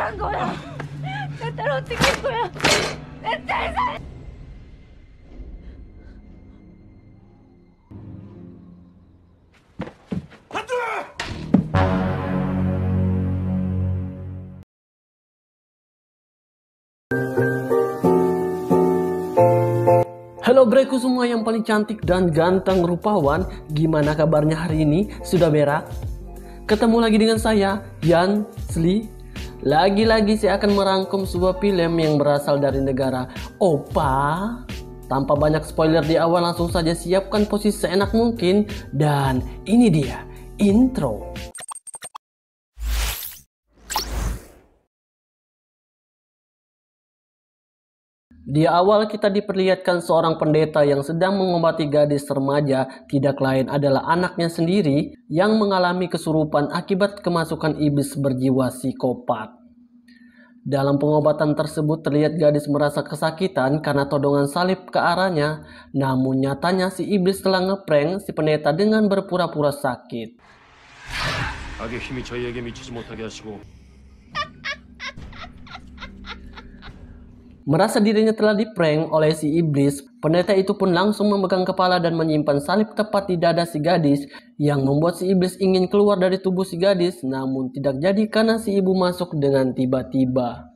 한 거야? 내 딸 어떻게 할 거야? 내 딸 살. Halo breku semua yang paling cantik dan ganteng rupawan, gimana kabarnya hari ini? Sudah berak? Ketemu lagi dengan saya, Yan Sli. Lagi-lagi saya akan merangkum sebuah film yang berasal dari negara Opa. Tanpa banyak spoiler di awal, langsung saja siapkan posisi seenak mungkin. Dan ini dia, intro. Di awal kita diperlihatkan seorang pendeta yang sedang mengobati gadis remaja, tidak lain adalah anaknya sendiri yang mengalami kesurupan akibat kemasukan iblis berjiwa psikopat. Dalam pengobatan tersebut terlihat gadis merasa kesakitan karena todongan salib ke arahnya, namun nyatanya si iblis telah ngeprank si pendeta dengan berpura-pura sakit. Merasa dirinya telah diprank oleh si iblis, pendeta itu pun langsung memegang kepala dan menyimpan salib tepat di dada si gadis, yang membuat si iblis ingin keluar dari tubuh si gadis, namun tidak jadi karena si ibu masuk dengan tiba-tiba.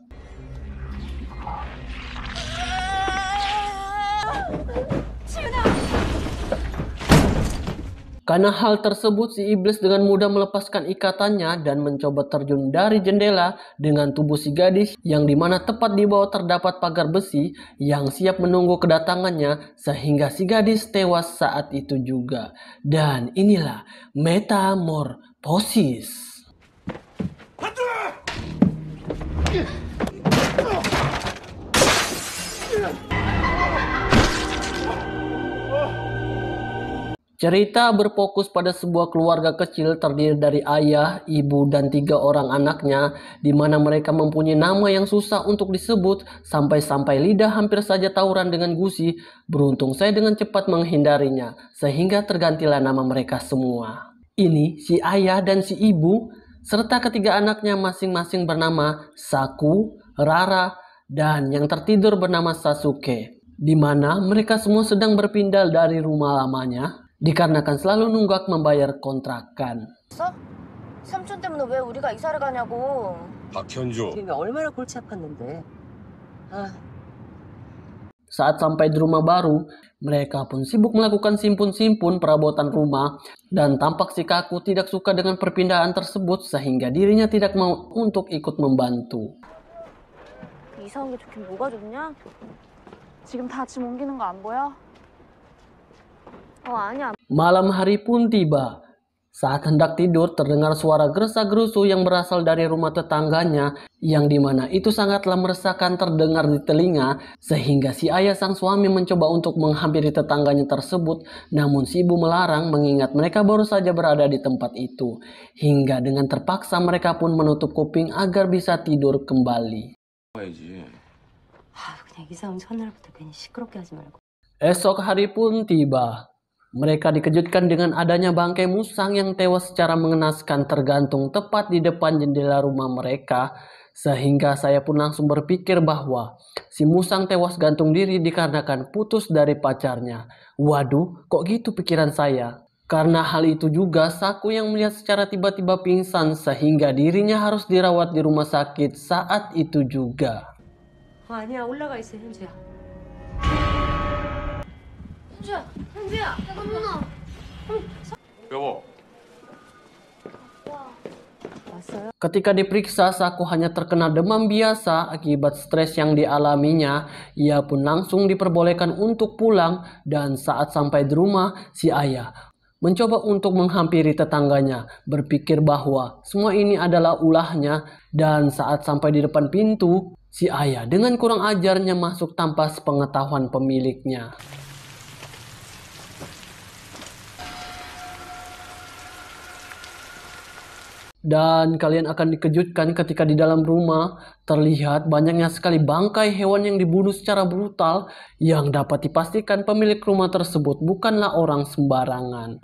Karena hal tersebut, si iblis dengan mudah melepaskan ikatannya dan mencoba terjun dari jendela dengan tubuh si gadis, yang dimana tepat di bawah terdapat pagar besi yang siap menunggu kedatangannya, sehingga si gadis tewas saat itu juga. Dan inilah metamorfosis. Cerita berfokus pada sebuah keluarga kecil terdiri dari ayah, ibu, dan 3 orang anaknya, di mana mereka mempunyai nama yang susah untuk disebut, sampai-sampai lidah hampir saja tawuran dengan gusi. Beruntung saya dengan cepat menghindarinya, sehingga tergantilah nama mereka semua. Ini si ayah dan si ibu, serta ketiga anaknya masing-masing bernama Saku, Rara, dan yang tertidur bernama Sasuke. Di mana mereka semua sedang berpindah dari rumah lamanya, dikarenakan selalu nunggak membayar kontrakan. 삼촌 때문에 왜 우리가 이사를 가냐고. 박현주. 그러니까 얼마나 골치 아팠는데. Saat sampai di rumah baru, mereka pun sibuk melakukan simpun-simpun perabotan rumah, dan tampak si Kaku tidak suka dengan perpindahan tersebut sehingga dirinya tidak mau untuk ikut membantu. 이사 온 게 좋긴 뭐가 좋냐? 지금 다 짐 옮기는 거 안 보여? 아니야. Malam hari pun tiba. Saat hendak tidur, terdengar suara gerasa-gerusu yang berasal dari rumah tetangganya, yang dimana itu sangatlah meresahkan terdengar di telinga, sehingga si ayah sang suami mencoba untuk menghampiri tetangganya tersebut, namun si ibu melarang mengingat mereka baru saja berada di tempat itu. Hingga dengan terpaksa mereka pun menutup kuping agar bisa tidur kembali. 그냥 이사 온 첫날부터 괜히 시끄럽게 하지 말고. Esok hari pun tiba. Mereka dikejutkan dengan adanya bangkai musang yang tewas secara mengenaskan tergantung tepat di depan jendela rumah mereka. Sehingga saya pun langsung berpikir bahwa si musang tewas gantung diri dikarenakan putus dari pacarnya. Waduh, kok gitu pikiran saya? Karena hal itu juga Saku yang melihat secara tiba-tiba pingsan sehingga dirinya harus dirawat di rumah sakit saat itu juga. 아니야, 올라가 있어, 현주야. 현주야, 잠깐만. 여보. 왔어요? Ketika diperiksa, Saku hanya terkena demam biasa akibat stres yang dialaminya. Ia pun langsung diperbolehkan untuk pulang, dan saat sampai di rumah, si ayah mencoba untuk menghampiri tetangganya, berpikir bahwa semua ini adalah ulahnya. Dan saat sampai di depan pintu, si ayah dengan kurang ajarnya masuk tanpa sepengetahuan pemiliknya. Dan kalian akan dikejutkan ketika di dalam rumah terlihat banyaknya sekali bangkai hewan yang dibunuh secara brutal, yang dapat dipastikan pemilik rumah tersebut bukanlah orang sembarangan.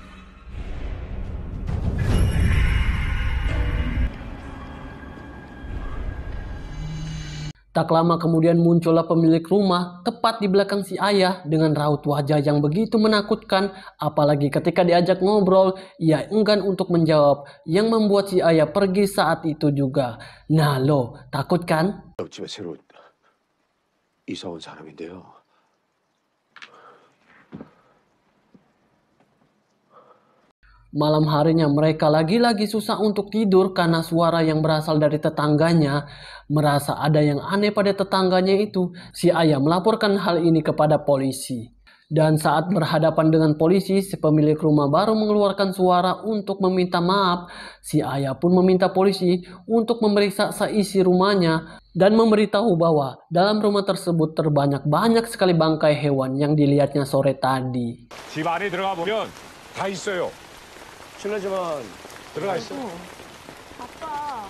Tak lama kemudian muncullah pemilik rumah tepat di belakang si ayah dengan raut wajah yang begitu menakutkan, apalagi ketika diajak ngobrol, ia enggan untuk menjawab, yang membuat si ayah pergi saat itu juga. Nah lo, takut kan? 옆집에 새로 이사 온 사람인데요. Malam harinya mereka lagi-lagi susah untuk tidur karena suara yang berasal dari tetangganya. Merasa ada yang aneh pada tetangganya itu, si ayah melaporkan hal ini kepada polisi. Dan saat berhadapan dengan polisi, si pemilik rumah baru mengeluarkan suara untuk meminta maaf. Si ayah pun meminta polisi untuk memeriksa seisi rumahnya dan memberitahu bahwa dalam rumah tersebut banyak sekali bangkai hewan yang dilihatnya sore tadi. 집 안에 들어가 보면 다 있어요. 실례지만 들어가 있어요. 아빠.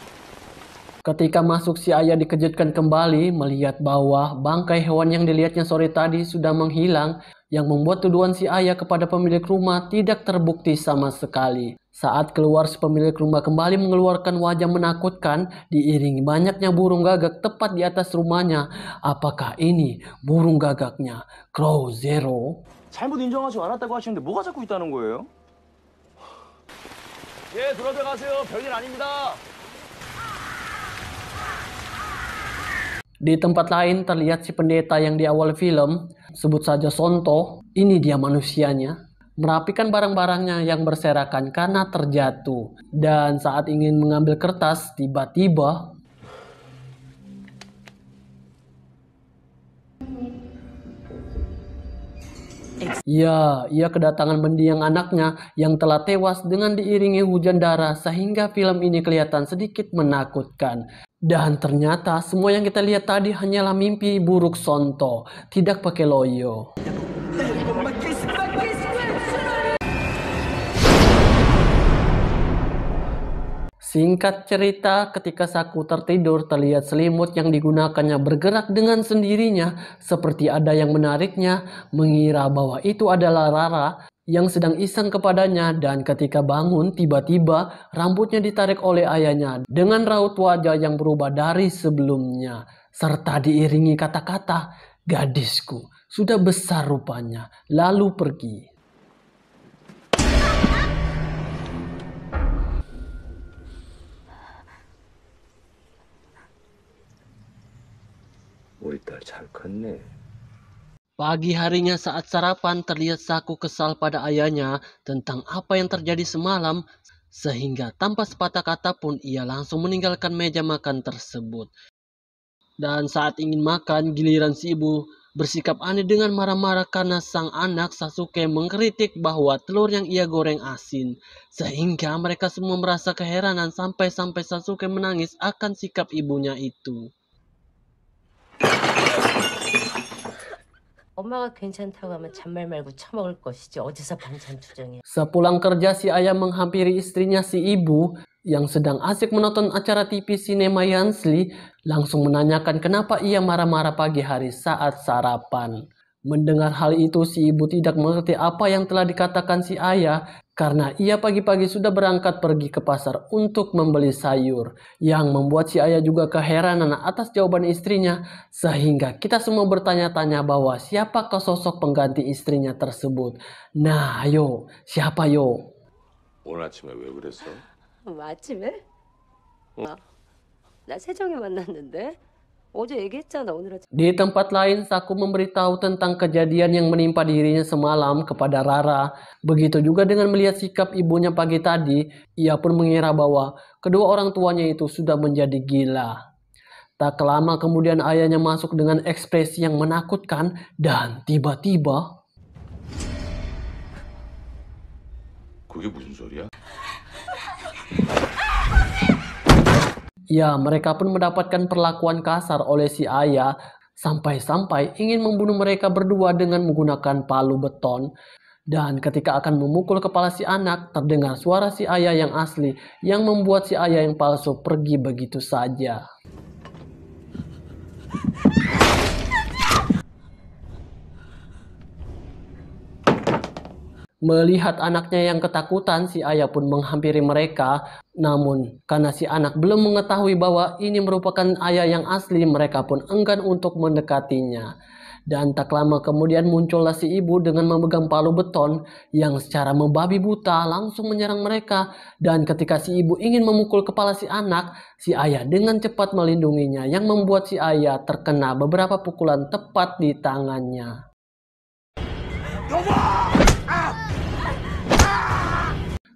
Ketika masuk, si ayah dikejutkan kembali melihat bahwa bangkai hewan yang dilihatnya sore tadi sudah menghilang, yang membuat tuduhan si ayah kepada pemilik rumah tidak terbukti sama sekali. Saat keluar, si pemilik rumah kembali mengeluarkan wajah menakutkan diiringi banyaknya burung gagak tepat di atas rumahnya. Apakah ini burung gagaknya Crow Zero? 잘못 인정하지 않았다고 하시는데 뭐가 자꾸 있다는 거예요? 예, 들어가세요. 별일 아닙니다. Di tempat lain terlihat si pendeta yang di awal film, sebut saja Sonto, ini dia manusianya, merapikan barang-barangnya yang berserakan karena terjatuh. Dan saat ingin mengambil kertas, tiba-tiba ya, ia kedatangan mendiang anaknya yang telah tewas dengan diiringi hujan darah sehingga film ini kelihatan sedikit menakutkan. Dan ternyata semua yang kita lihat tadi hanyalah mimpi buruk Sonto, tidak pakai loyo. Singkat cerita, ketika Saku tertidur, terlihat selimut yang digunakannya bergerak dengan sendirinya, seperti ada yang menariknya, mengira bahwa itu adalah Rara yang sedang iseng kepadanya. Dan ketika bangun, tiba-tiba rambutnya ditarik oleh ayahnya dengan raut wajah yang berubah dari sebelumnya, serta diiringi kata-kata, "Gadisku sudah besar rupanya," lalu pergi. 우리 딸 잘 컸네. Pagi harinya saat sarapan, terlihat Saku kesal pada ayahnya tentang apa yang terjadi semalam, sehingga tanpa sepatah kata pun ia langsung meninggalkan meja makan tersebut. Dan saat ingin makan, giliran si ibu bersikap aneh dengan marah-marah karena sang anak Sasuke mengkritik bahwa telur yang ia goreng asin. Sehingga mereka semua merasa keheranan sampai-sampai Sasuke menangis akan sikap ibunya itu. 엄마가 괜찮다고 하면 잔말 말고 처먹을 것이지 어디서 반찬 투정이야. Sepulang kerja, si ayah menghampiri istrinya si ibu yang sedang asik menonton acara TV Sinema Yansli, langsung menanyakan kenapa ia marah-marah pagi hari saat sarapan. Mendengar hal itu, si ibu tidak mengerti apa yang telah dikatakan si ayah karena ia pagi-pagi sudah berangkat pergi ke pasar untuk membeli sayur, yang membuat si ayah juga keheranan atas jawaban istrinya, sehingga kita semua bertanya-tanya bahwa siapakah sosok pengganti istrinya tersebut. Nah, ayo, siapa yo? 오늘 아침에 왜 그랬어? 아침에? 나 세정이 만났는데 어제 얘기했잖아 오늘 아침. Di tempat lain, Saku memberitahu tentang kejadian yang menimpa dirinya semalam kepada Rara. Begitu juga dengan melihat sikap ibunya pagi tadi, ia pun mengira bahwa kedua orang tuanya itu sudah menjadi gila. Tak lama kemudian ayahnya masuk dengan ekspresi yang menakutkan dan tiba-tiba 그게 무슨 소리야? ya, mereka pun mendapatkan perlakuan kasar oleh si ayah, sampai-sampai ingin membunuh mereka berdua dengan menggunakan palu beton. Dan ketika akan memukul kepala si anak, terdengar suara si ayah yang asli yang membuat si ayah yang palsu pergi begitu saja. Melihat anaknya yang ketakutan, si ayah pun menghampiri mereka. Namun, karena si anak belum mengetahui bahwa ini merupakan ayah yang asli, mereka pun enggan untuk mendekatinya. Dan tak lama kemudian muncullah si ibu dengan memegang palu beton yang secara membabi buta langsung menyerang mereka. Dan ketika si ibu ingin memukul kepala si anak, si ayah dengan cepat melindunginya yang membuat si ayah terkena beberapa pukulan tepat di tangannya.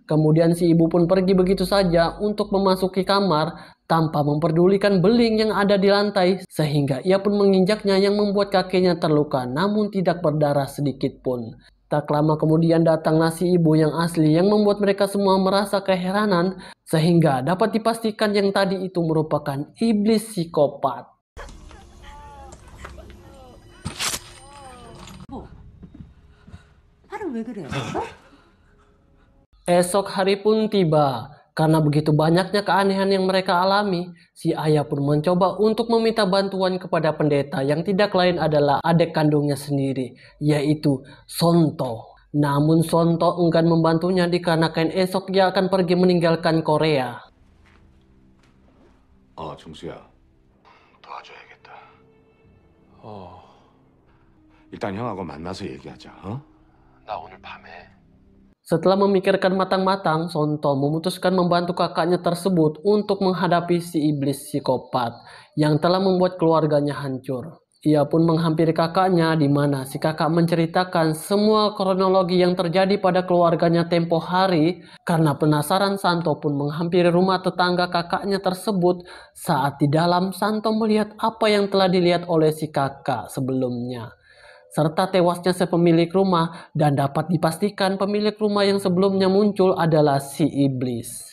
Kemudian si ibu pun pergi begitu saja untuk memasuki kamar tanpa memperdulikan beling yang ada di lantai, sehingga ia pun menginjaknya yang membuat kakinya terluka namun tidak berdarah sedikit pun. Tak lama kemudian datanglah si ibu yang asli yang membuat mereka semua merasa keheranan, sehingga dapat dipastikan yang tadi itu merupakan iblis psikopat. 팔은 왜 그래? Esok hari pun tiba. Karena begitu banyaknya keanehan yang mereka alami, si ayah pun mencoba untuk meminta bantuan kepada pendeta yang tidak lain adalah adik kandungnya sendiri, yaitu Sonto. Namun Sonto enggan membantunya dikarenakan esok ia akan pergi meninggalkan Korea. 정수야. 도와줘야겠다. 일단 형하고 만나서 얘기하자. 나 오늘 밤에 Setelah memikirkan matang-matang, Sonto memutuskan membantu kakaknya tersebut untuk menghadapi si iblis psikopat yang telah membuat keluarganya hancur. Ia pun menghampiri kakaknya di mana si kakak menceritakan semua kronologi yang terjadi pada keluarganya tempo hari. Karena penasaran, Santo pun menghampiri rumah tetangga kakaknya tersebut. Saat di dalam, Santo melihat apa yang telah dilihat oleh si kakak sebelumnya, serta tewasnya sepemilik rumah, dan dapat dipastikan pemilik rumah yang sebelumnya muncul adalah si iblis.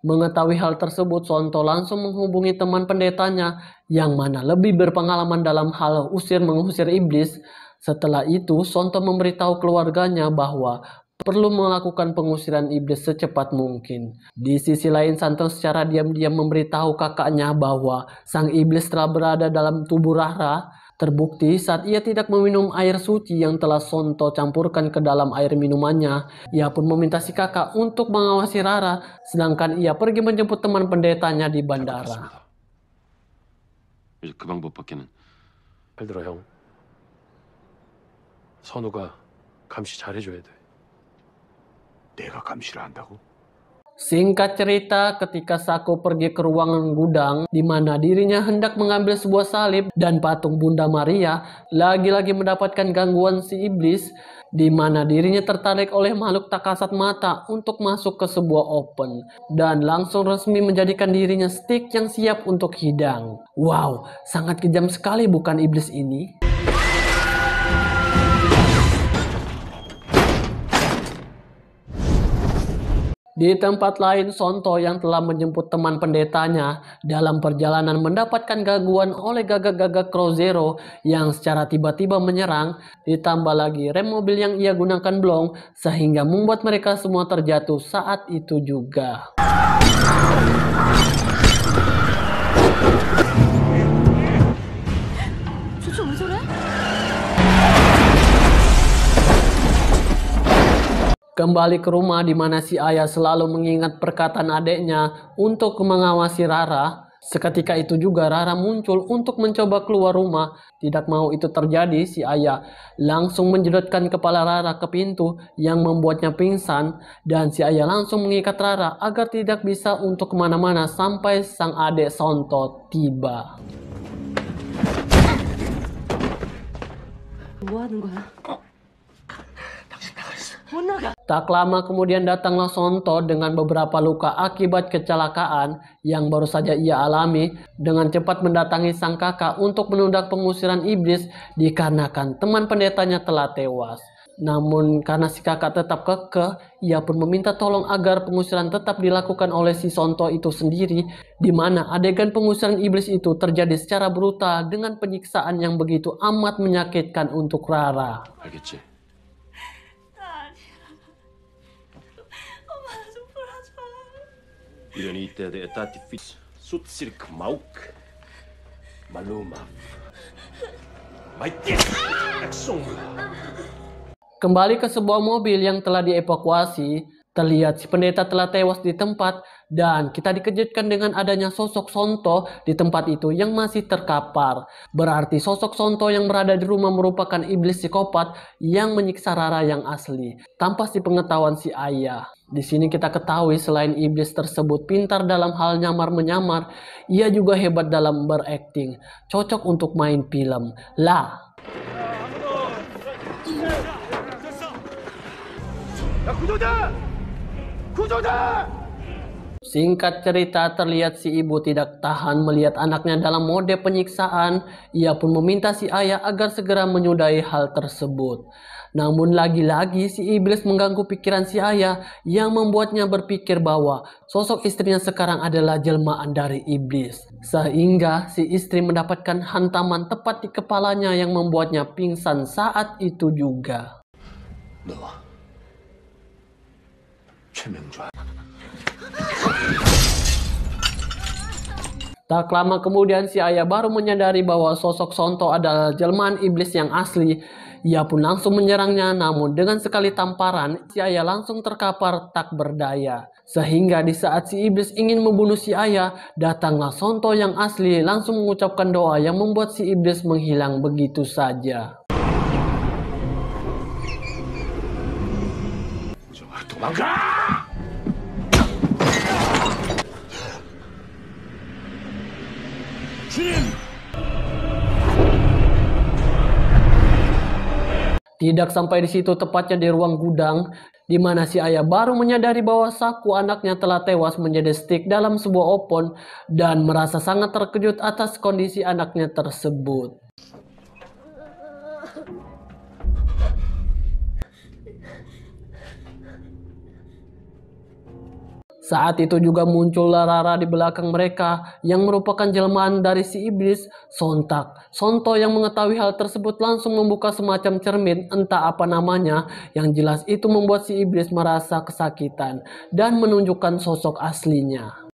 Mengetahui hal tersebut, Sonto langsung menghubungi teman pendetanya yang mana lebih berpengalaman dalam hal mengusir iblis. Setelah itu, Sonto memberitahu keluarganya bahwa perlu melakukan pengusiran iblis secepat mungkin. Di sisi lain, Santo secara diam-diam memberitahu kakaknya bahwa sang iblis telah berada dalam tubuh Rara. Terbukti saat ia tidak meminum air suci yang telah Sonto campurkan ke dalam air minumannya. Ia pun meminta si kakak untuk mengawasi Rara, sedangkan ia pergi menjemput teman pendetanya di bandara. 이제 그 방법밖에는. 잘 들어 형. 선우가 감시 잘해줘야 돼. 내가 감시를 한다고? Singkat cerita, ketika Sako pergi ke ruangan gudang di mana dirinya hendak mengambil sebuah salib dan patung Bunda Maria, lagi-lagi mendapatkan gangguan si iblis di mana dirinya tertarik oleh makhluk tak kasat mata untuk masuk ke sebuah oven dan langsung resmi menjadikan dirinya stik yang siap untuk hidang. Wow, sangat kejam sekali bukan iblis ini? Di tempat lain, Sonto yang telah menjemput teman pendetanya dalam perjalanan mendapatkan gangguan oleh gagak-gagak Crozero yang secara tiba-tiba menyerang, ditambah lagi rem mobil yang ia gunakan blong sehingga membuat mereka semua terjatuh saat itu juga. 저쪽 왜 저래? Kembali ke rumah di mana si ayah selalu mengingat perkataan adiknya untuk mengawasi Rara. Seketika itu juga Rara muncul untuk mencoba keluar rumah. Tidak mau itu terjadi, si ayah langsung menjedotkan kepala Rara ke pintu yang membuatnya pingsan. Dan si ayah langsung mengikat Rara agar tidak bisa untuk kemana-mana sampai sang adik Sonto tiba. 뭐 하는 거야? 못 나가. Tak lama kemudian datanglah Sonto dengan beberapa luka akibat kecelakaan yang baru saja ia alami. Dengan cepat mendatangi sang kakak untuk menunda pengusiran iblis dikarenakan teman pendetanya telah tewas. Namun karena si kakak tetap kekeh, ia pun meminta tolong agar pengusiran tetap dilakukan oleh si Sonto itu sendiri, di mana adegan pengusiran iblis itu terjadi secara brutal dengan penyiksaan yang begitu amat menyakitkan untuk Rara. 알겠지? 이러니 이때 de etati fit sut sirk mauk. Maluma. Mai tiết Exxon. Kembali ke sebuah mobil yang telah dievakuasi, terlihat si pendeta telah tewas di tempat dan kita dikejutkan dengan adanya sosok Sonto di tempat itu yang masih terkapar. Berarti sosok Sonto yang berada di rumah merupakan iblis psikopat yang menyiksa Rara yang asli tanpa sepengetahuan si ayah. Di sini kita ketahui selain iblis tersebut pintar dalam hal nyamar-menyamar, ia juga hebat dalam berakting, cocok untuk main film. Lah, singkat cerita, terlihat si ibu tidak tahan melihat anaknya dalam mode penyiksaan. Ia pun meminta si ayah agar segera menyudahi hal tersebut. Namun lagi-lagi si iblis mengganggu pikiran si ayah yang membuatnya berpikir bahwa sosok istrinya sekarang adalah jelmaan dari iblis. Sehingga si istri mendapatkan hantaman tepat di kepalanya yang membuatnya pingsan saat itu juga. 너 최명주. Tak lama kemudian si ayah baru menyadari bahwa sosok Sonto adalah jelmaan iblis yang asli. Ia pun langsung menyerangnya, namun dengan sekali tamparan si ayah langsung terkapar tak berdaya. Sehingga di saat si iblis ingin membunuh si ayah, datanglah Sonto yang asli langsung mengucapkan doa yang membuat si iblis menghilang begitu saja. 도망가! Tidak sampai di situ, tepatnya di ruang gudang, di mana si ayah baru menyadari bahwa Saku anaknya telah tewas menjadi stik dalam sebuah opon dan merasa sangat terkejut atas kondisi anaknya tersebut. Saat itu juga muncullah Rara di belakang mereka yang merupakan jelmaan dari si iblis. Sontak Sonto yang mengetahui hal tersebut langsung membuka semacam cermin, entah apa namanya, yang jelas itu membuat si iblis merasa kesakitan dan menunjukkan sosok aslinya.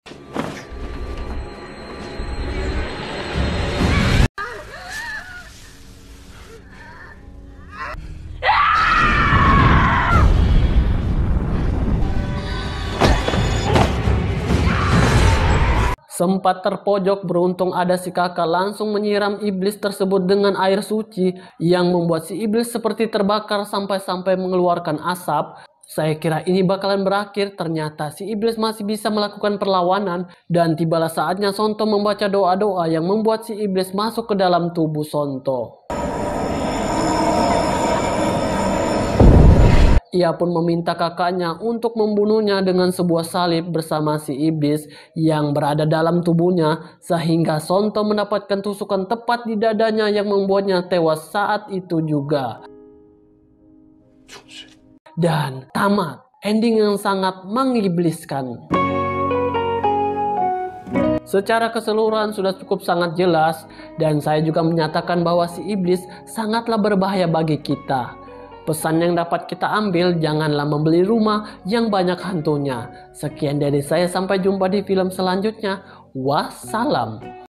Sempat terpojok, beruntung ada si kakak langsung menyiram iblis tersebut dengan air suci yang membuat si iblis seperti terbakar sampai-sampai mengeluarkan asap. Saya kira ini bakalan berakhir, ternyata si iblis masih bisa melakukan perlawanan dan tibalah saatnya Sonto membaca doa-doa yang membuat si iblis masuk ke dalam tubuh Sonto. Ia pun meminta kakaknya untuk membunuhnya dengan sebuah salib bersama si iblis yang berada dalam tubuhnya, sehingga Sonto mendapatkan tusukan tepat di dadanya yang membuatnya tewas saat itu juga. Dan tamat, ending yang sangat mengibliskan. Secara keseluruhan sudah cukup sangat jelas, dan saya juga menyatakan bahwa si iblis sangatlah berbahaya bagi kita. Pesan yang dapat kita ambil, janganlah membeli rumah yang banyak hantunya. Sekian dari saya, sampai jumpa di film selanjutnya. Wassalam.